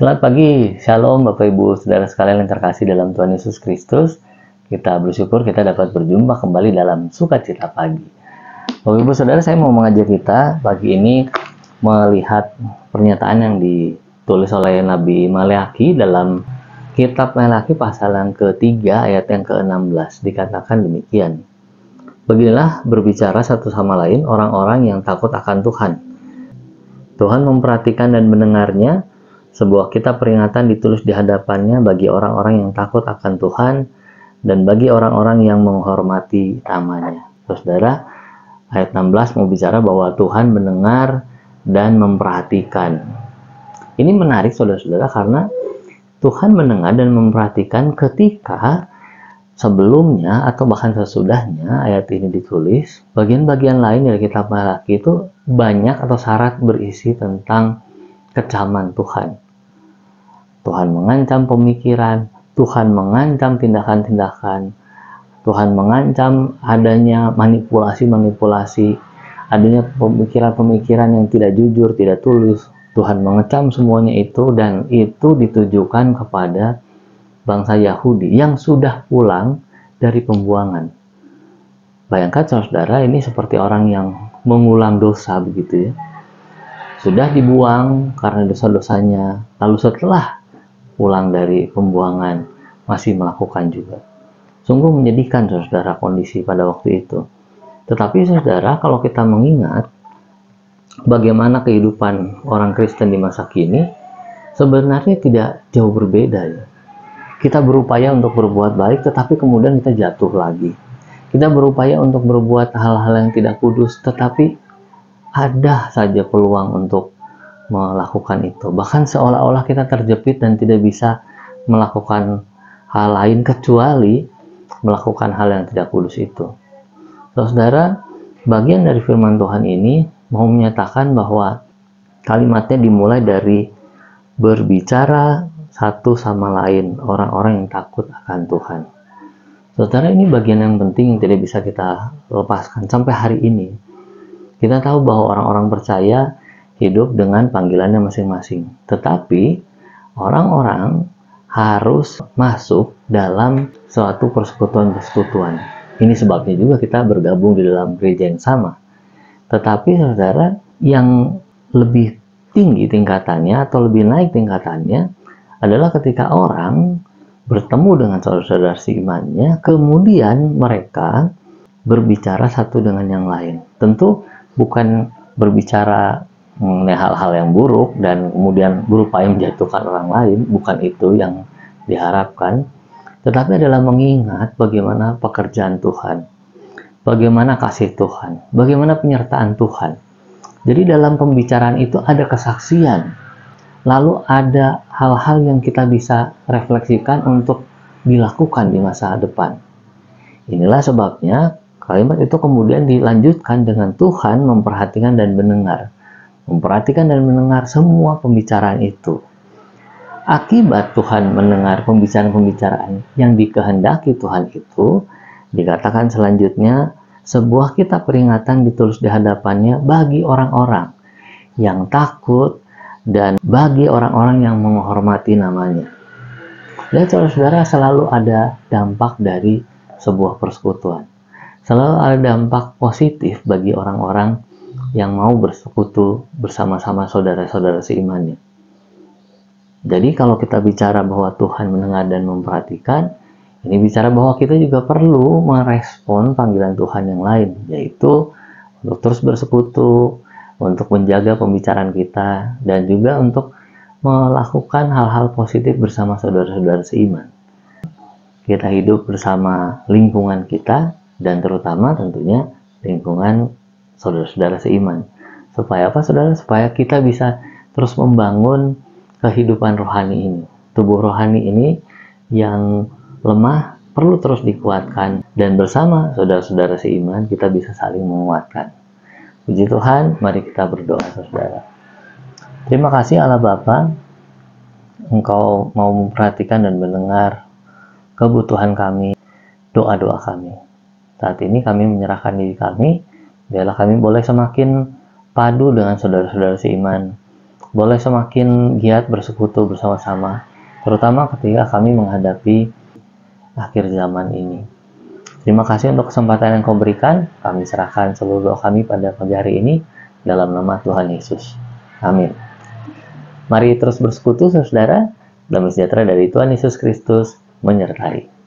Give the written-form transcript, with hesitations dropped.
Selamat pagi, Shalom Bapak Ibu Saudara sekalian yang terkasih dalam Tuhan Yesus Kristus. Kita bersyukur kita dapat berjumpa kembali dalam Sukacita Pagi. Bapak Ibu Saudara, saya mau mengajak kita pagi ini melihat pernyataan yang ditulis oleh Nabi Maleakhi dalam Kitab Maleakhi pasal yang ketiga ayat yang ke-16. Dikatakan demikian. Beginilah berbicara satu sama lain orang-orang yang takut akan Tuhan. Tuhan memperhatikan dan mendengarnya. Sebuah kitab peringatan ditulis di hadapannya bagi orang-orang yang takut akan Tuhan dan bagi orang-orang yang menghormati namanya. Saudara, ayat 16 mau bicara bahwa Tuhan mendengar dan memperhatikan. Ini menarik saudara-saudara karena Tuhan mendengar dan memperhatikan ketika sebelumnya atau bahkan sesudahnya ayat ini ditulis, bagian-bagian lain dari kitab Maleakhi itu banyak atau syarat berisi tentang kecaman Tuhan. Tuhan mengancam pemikiran, Tuhan mengancam tindakan-tindakan, Tuhan mengancam adanya manipulasi-manipulasi, adanya pemikiran-pemikiran yang tidak jujur, tidak tulus. Tuhan mengecam semuanya itu, dan itu ditujukan kepada bangsa Yahudi yang sudah pulang dari pembuangan. Bayangkan saudara, ini seperti orang yang mengulang dosa begitu ya. Sudah dibuang karena dosa-dosanya, lalu setelah pulang dari pembuangan masih melakukan juga. Sungguh menyedihkan saudara kondisi pada waktu itu. Tetapi saudara, kalau kita mengingat bagaimana kehidupan orang Kristen di masa kini, sebenarnya tidak jauh berbeda ya. Kita berupaya untuk berbuat baik, tetapi kemudian kita jatuh lagi. Kita berupaya untuk berbuat hal-hal yang tidak kudus, tetapi ada saja peluang untuk melakukan itu. Bahkan seolah-olah kita terjepit dan tidak bisa melakukan hal lain kecuali melakukan hal yang tidak kudus itu. Saudara, bagian dari firman Tuhan ini mau menyatakan bahwa kalimatnya dimulai dari berbicara satu sama lain orang-orang yang takut akan Tuhan. Saudara, ini bagian yang penting yang tidak bisa kita lepaskan sampai hari ini. Kita tahu bahwa orang-orang percaya hidup dengan panggilannya masing-masing. Tetapi orang-orang harus masuk dalam suatu persekutuan-persekutuan. Ini sebabnya juga kita bergabung di dalam gereja yang sama. Tetapi saudara, yang lebih tinggi tingkatannya atau lebih naik tingkatannya adalah ketika orang bertemu dengan saudara-saudara seimannya, kemudian mereka berbicara satu dengan yang lain. Tentu bukan berbicara mengenai hal-hal yang buruk dan kemudian berupaya menjatuhkan orang lain, bukan itu yang diharapkan, tetapi adalah mengingat bagaimana pekerjaan Tuhan, bagaimana kasih Tuhan, bagaimana penyertaan Tuhan. Jadi dalam pembicaraan itu ada kesaksian, lalu ada hal-hal yang kita bisa refleksikan untuk dilakukan di masa depan. Inilah sebabnya kalimat itu kemudian dilanjutkan dengan Tuhan memperhatikan dan mendengar. Memperhatikan dan mendengar semua pembicaraan itu. Akibat Tuhan mendengar pembicaraan-pembicaraan yang dikehendaki Tuhan itu, dikatakan selanjutnya, sebuah kitab peringatan ditulis di hadapannya bagi orang-orang yang takut dan bagi orang-orang yang menghormati namanya. Dan saudara-saudara, selalu ada dampak dari sebuah persekutuan. Selalu ada dampak positif bagi orang-orang yang mau bersekutu bersama-sama saudara-saudara seimannya. Jadi kalau kita bicara bahwa Tuhan mendengar dan memperhatikan, ini bicara bahwa kita juga perlu merespon panggilan Tuhan yang lain, yaitu untuk terus bersekutu, untuk menjaga pembicaraan kita, dan juga untuk melakukan hal-hal positif bersama saudara-saudara seiman. Kita hidup bersama lingkungan kita, dan terutama tentunya lingkungan saudara-saudara seiman. Supaya apa saudara? Supaya kita bisa terus membangun kehidupan rohani ini. Tubuh rohani ini yang lemah perlu terus dikuatkan, dan bersama saudara-saudara seiman kita bisa saling menguatkan. Puji Tuhan, mari kita berdoa saudara. Terima kasih Allah Bapa, Engkau mau memperhatikan dan mendengar kebutuhan kami, doa-doa kami. Saat ini kami menyerahkan diri kami, biarlah kami boleh semakin padu dengan saudara-saudara seiman boleh semakin giat bersekutu bersama-sama, terutama ketika kami menghadapi akhir zaman ini. Terima kasih untuk kesempatan yang kau berikan. Kami serahkan seluruh doa kami pada pagi hari ini dalam nama Tuhan Yesus. Amin. Mari terus bersekutu, saudara. Damai sejahtera dari Tuhan Yesus Kristus menyertai.